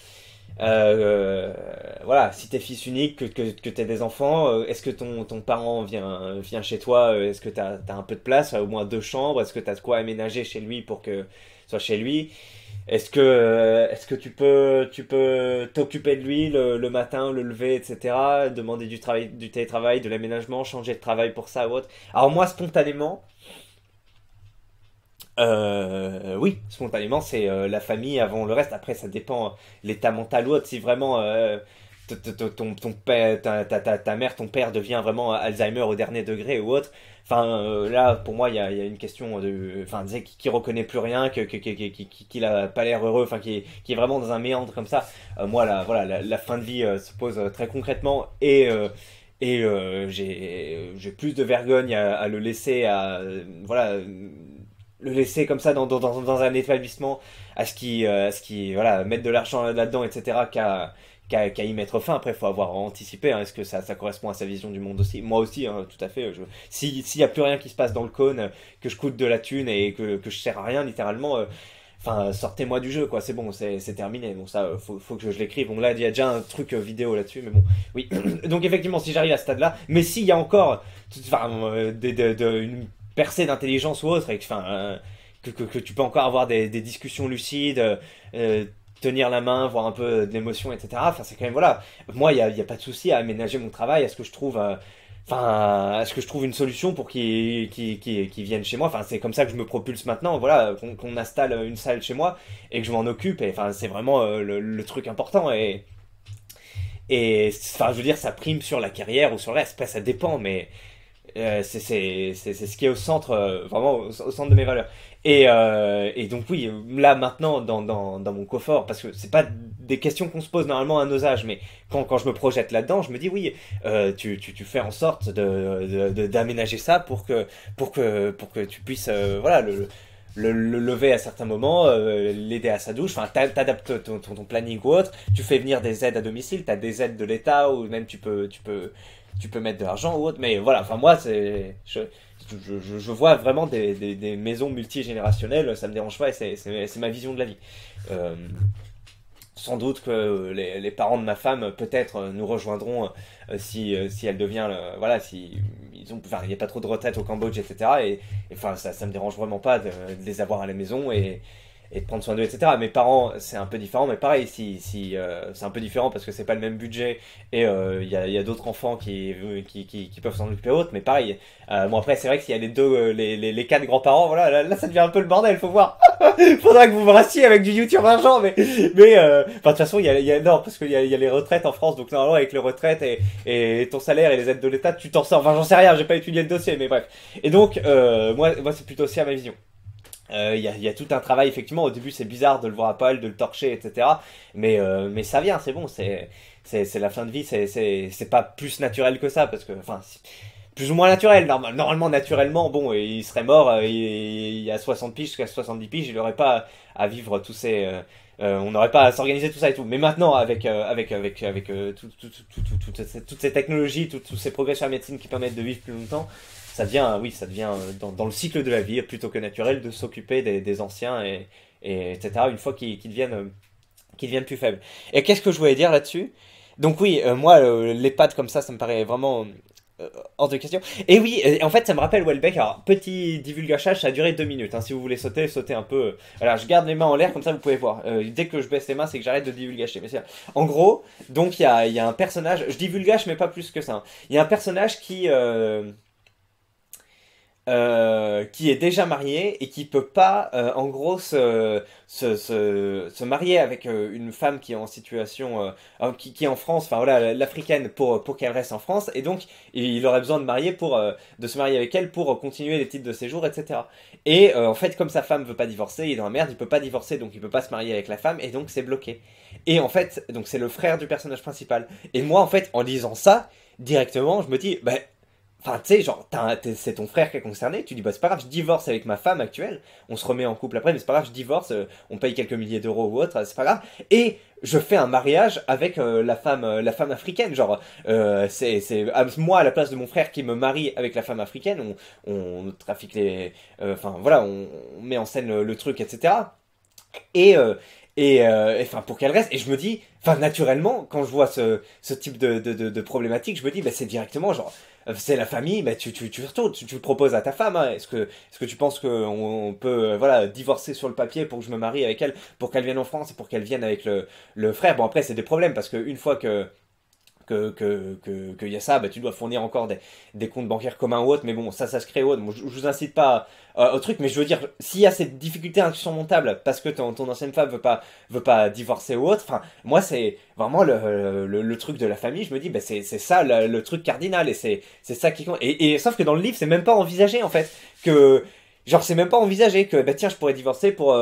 Voilà, si t'es fils unique, que t'as des enfants, est-ce que ton parent vient chez toi, est-ce que t'as un peu de place, au moins 2 chambres, est-ce que t'as de quoi aménager chez lui pour que soit chez lui, est-ce que tu peux t'occuper de lui le matin, le lever, etc., demander du télétravail, de l'aménagement, changer de travail pour ça ou autre. Alors moi, spontanément, oui, spontanément, c'est la famille avant le reste. Après, ça dépend l'état mental ou autre. Si vraiment ton père, ta mère, ton père devient vraiment Alzheimer au dernier degré ou autre, enfin là, pour moi, il y a une question de, enfin, qui reconnaît plus rien, qu'il a pas l'air heureux, enfin, qui est vraiment dans un méandre comme ça. Moi, voilà, la fin de vie se pose très concrètement et j'ai plus de vergogne à le laisser voilà, le laisser comme ça dans un établissement à ce qui voilà, mettre de l'argent là-dedans, etc., qu'à y mettre fin. Après, il faut avoir anticipé, hein. Est-ce que ça correspond à sa vision du monde aussi? Moi aussi, hein, tout à fait. S'il n'y a plus rien qui se passe dans le cône, que je coûte de la thune et que je sers à rien, littéralement, enfin, sortez-moi du jeu, quoi. C'est bon, c'est terminé. Bon, ça, faut que je l'écrive. Bon, là, il y a déjà un truc vidéo là-dessus, mais bon, oui. Donc, effectivement, si j'arrive à ce stade-là, mais s'il y a encore enfin, une percée d'intelligence ou autre, et que tu peux encore avoir des discussions lucides, tenir la main, voir un peu de l'émotion, etc. Enfin, c'est quand même, voilà. Moi, il y a pas de souci à aménager mon travail, à ce que je trouve... Enfin, est-ce que je trouve une solution pour qu'ils viennent chez moi? Enfin, c'est comme ça que je me propulse maintenant, voilà, qu'on installe une salle chez moi et que je m'en occupe. Et enfin, c'est vraiment le truc important. Et enfin, je veux dire, ça prime sur la carrière ou sur le reste. Après, ça dépend, mais c'est ce qui est au centre, vraiment au centre de mes valeurs. Et donc oui, là maintenant dans mon confort, parce que c'est pas des questions qu'on se pose normalement à nos âges, mais quand je me projette là-dedans, je me dis oui, tu fais en sorte d'aménager ça pour que tu puisses voilà, le lever à certains moments, l'aider à sa douche, enfin t'adaptes ton planning ou autre, tu fais venir des aides à domicile, t'as des aides de l'État ou même tu peux mettre de l'argent ou autre, mais voilà, enfin moi je vois vraiment des maisons multigénérationnelles, ça me dérange pas et c'est ma vision de la vie. Euh, Sans doute que les parents de ma femme peut-être nous rejoindront si elle devient voilà si ils ont enfin il n'y a pas trop de retraite au Cambodge etc et enfin ça me dérange vraiment pas de les avoir à la maison et de prendre soin d'eux etc. Mes parents c'est un peu différent mais pareil si c'est un peu différent parce que c'est pas le même budget et il y a d'autres enfants qui peuvent s'en occuper autres mais pareil bon après c'est vrai que s'il y a les deux les quatre grands-parents voilà là ça devient un peu le bordel faut voir. Faudra que vous me rassiez avec du YouTube argent, enfin, de toute façon, non, parce il y a les retraites en France, donc normalement, avec les retraites et ton salaire et les aides de l'État, tu t'en sors. Enfin, j'en sais rien, j'ai pas étudié le dossier, mais bref. Et donc, moi, c'est plutôt ça ma vision. Il y a tout un travail, effectivement, au début, c'est bizarre de le voir à poil, de le torcher, etc. Mais ça vient, c'est bon, c'est la fin de vie, c'est pas plus naturel que ça, parce que, enfin, plus ou moins naturel. Normalement, naturellement, bon, il serait mort il y a 60 piges, jusqu'à 70 piges, il n'aurait pas à vivre tous ces. On n'aurait pas à s'organiser tout ça et tout. Mais maintenant, toutes ces technologies, tous ces progrès sur la médecine qui permettent de vivre plus longtemps, oui, ça devient dans le cycle de la vie, plutôt que naturel, de s'occuper des anciens etc. Une fois qu'ils deviennent plus faibles. Et qu'est-ce que je voulais dire là-dessus? Donc oui, moi, l'EHPAD comme ça me paraît vraiment hors de question. Et oui, en fait, ça me rappelle Welbeck. Alors, petit divulgachage, ça a duré 2 minutes. Hein. Si vous voulez sauter, sautez un peu. Voilà, je garde les mains en l'air, comme ça vous pouvez voir. Dès que je baisse les mains, c'est que j'arrête de divulgacher. Mais en gros, donc il y a un personnage. Je divulgage, mais pas plus que ça. Hein. Il y a un personnage qui est déjà marié et qui peut pas, en gros, se marier avec une femme qui est en situation, qui est en France, enfin voilà, l'africaine, pour qu'elle reste en France, et donc il aurait besoin de se marier avec elle pour continuer les titres de séjour, etc. Et en fait, comme sa femme veut pas divorcer, il est dans la merde, il peut pas divorcer, donc il peut pas se marier avec la femme, et donc c'est bloqué. Et en fait, donc c'est le frère du personnage principal. Et moi, en fait, en lisant ça, directement, je me dis, bah, enfin, tu sais, genre, c'est ton frère qui est concerné, tu dis, bah, c'est pas grave, je divorce avec ma femme actuelle, on se remet en couple après, mais c'est pas grave, je divorce, on paye quelques milliers d'euros ou autre, c'est pas grave, et je fais un mariage avec la femme africaine, genre, moi, à la place de mon frère qui me marie avec la femme africaine, on trafique enfin, voilà, on met en scène le truc, etc. Et, enfin, pour qu'elle reste. Et je me dis, enfin, naturellement, quand je vois ce type de problématique, je me dis, bah, c'est directement genre, c'est la famille, bah, tu retournes, tu le proposes à ta femme. Hein. Est-ce que tu penses qu'on peut, voilà, divorcer sur le papier pour que je me marie avec elle, pour qu'elle vienne en France et pour qu'elle vienne avec le frère? Bon, après, c'est des problèmes parce qu'une fois qu'il y a ça, bah, tu dois fournir encore des comptes bancaires communs ou autres, mais bon, ça se crée autre. Bon, je vous incite pas au truc, mais je veux dire, s'il y a cette difficulté insurmontable parce que ton ancienne femme veut pas divorcer ou autre, enfin, moi, c'est vraiment le truc de la famille, je me dis, bah, c'est ça le truc cardinal, et c'est ça qui compte. Sauf que dans le livre, c'est même pas envisagé, en fait, que. Genre, c'est même pas envisagé que, bah tiens, je pourrais divorcer pour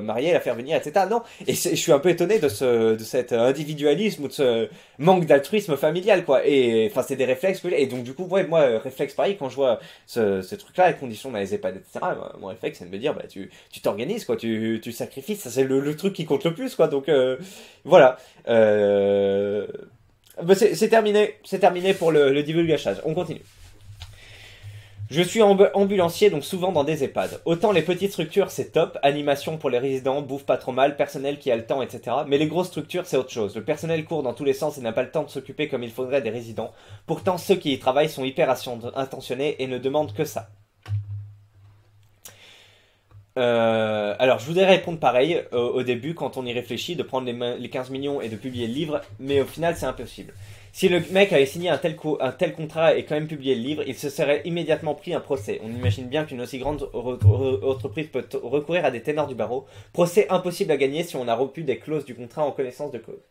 marier, la faire venir, etc. Non. Je suis un peu étonné de cet individualisme ou de ce manque d'altruisme familial, quoi. Et, enfin, c'est des réflexes que j'ai. Et donc, du coup, ouais, moi, réflexe pareil, quand je vois ce truc-là, les conditions dans les EHPAD, etc., mon réflexe, c'est de me dire, bah, tu t'organises, quoi, tu sacrifies, ça, c'est le truc qui compte le plus, quoi. Donc, voilà. Bah, c'est terminé pour le divulgachage. On continue. Je suis ambulancier, donc souvent dans des EHPAD. Autant les petites structures, c'est top, animation pour les résidents, bouffe pas trop mal, personnel qui a le temps, etc. Mais les grosses structures, c'est autre chose. Le personnel court dans tous les sens et n'a pas le temps de s'occuper comme il faudrait des résidents. Pourtant, ceux qui y travaillent sont hyper intentionnés et ne demandent que ça. Alors, je voudrais répondre pareil au début, quand on y réfléchit, de prendre les 15 millions et de publier le livre, mais au final, c'est impossible. Si le mec avait signé un tel contrat et quand même publié le livre, il se serait immédiatement pris un procès. On imagine bien qu'une aussi grande entreprise peut recourir à des ténors du barreau. Procès impossible à gagner si on a rompu des clauses du contrat en connaissance de cause.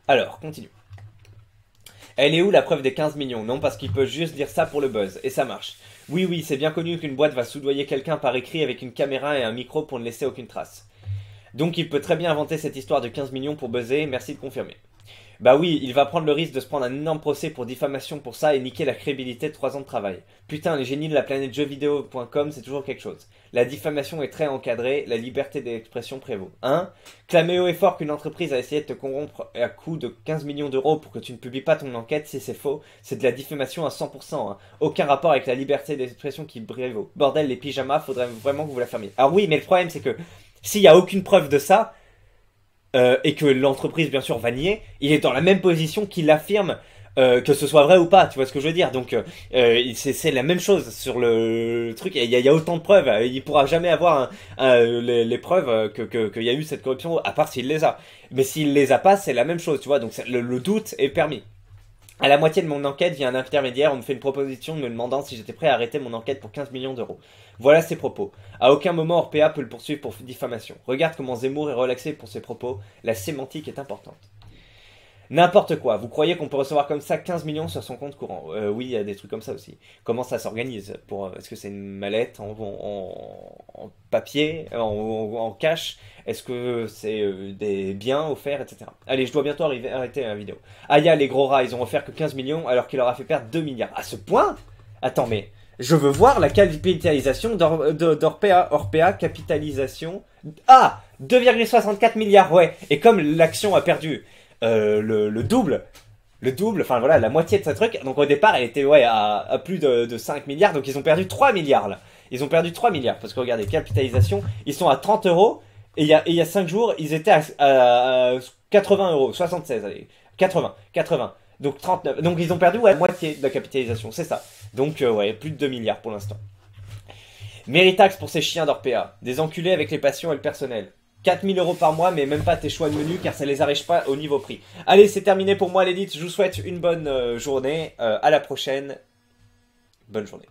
Alors, continue. Elle est où la preuve des 15 millions? Non, parce qu'il peut juste dire ça pour le buzz, et ça marche. Oui, oui, c'est bien connu qu'une boîte va soudoyer quelqu'un par écrit avec une caméra et un micro pour ne laisser aucune trace. Donc il peut très bien inventer cette histoire de 15 millions pour buzzer, merci de confirmer. Bah oui, il va prendre le risque de se prendre un énorme procès pour diffamation pour ça et niquer la crédibilité de 3 ans de travail. Putain, les génies de la planète jeuxvideo.com, c'est toujours quelque chose. La diffamation est très encadrée, la liberté d'expression prévaut. Hein? Clamer haut et fort qu'une entreprise a essayé de te corrompre à coût de 15 millions d'euros pour que tu ne publies pas ton enquête, si c'est faux, c'est de la diffamation à 100%. Hein. Aucun rapport avec la liberté d'expression qui prévaut. Bordel, les pyjamas, faudrait vraiment que vous la fermiez. Alors oui, mais le problème c'est que s'il n'y a aucune preuve de ça, et que l'entreprise bien sûr va nier, il est dans la même position qu'il affirme que ce soit vrai ou pas, tu vois ce que je veux dire. Donc c'est la même chose sur le truc, il y a autant de preuves, il pourra jamais avoir les preuves qu'il y a eu cette corruption, à part s'il les a. Mais s'il les a pas, c'est la même chose, tu vois, donc le doute est permis. À la moitié de mon enquête, via un intermédiaire, on me fait une proposition me demandant si j'étais prêt à arrêter mon enquête pour 15 millions d'euros. Voilà ses propos. À aucun moment Orpea peut le poursuivre pour diffamation. Regarde comment Zemmour est relaxé pour ses propos. La sémantique est importante. N'importe quoi. Vous croyez qu'on peut recevoir comme ça 15 millions sur son compte courant? Oui, il y a des trucs comme ça aussi. Comment ça s'organise pour Est-ce que c'est une mallette en papier, en cash? Est-ce que c'est des biens offerts, etc. Allez, je dois bientôt arrêter la vidéo. Aya, les gros rats, ils ont offert que 15 millions alors qu'il leur a fait perdre 2 milliards. À ce point? Attends, mais je veux voir la capitalisation d'Orpea. Orpea, capitalisation... Ah, 2,64 milliards, ouais. Et comme l'action a perdu le double, enfin voilà, la moitié de ce truc. Donc au départ, elle était à plus de 5 milliards, donc ils ont perdu 3 milliards là. Ils ont perdu 3 milliards, parce que regardez, capitalisation, ils sont à 30 euros, et il y a 5 jours, ils étaient à 80 euros, 76, allez, 80. Donc 39, donc ils ont perdu la moitié de la capitalisation, c'est ça. Donc ouais, plus de 2 milliards pour l'instant. Méritax pour ces chiens d'Orpea, des enculés avec les passions et le personnel. 4000 euros par mois, mais même pas tes choix de menu car ça les arrache pas au niveau prix. Allez, c'est terminé pour moi l'élite. Je vous souhaite une bonne journée. À la prochaine. Bonne journée.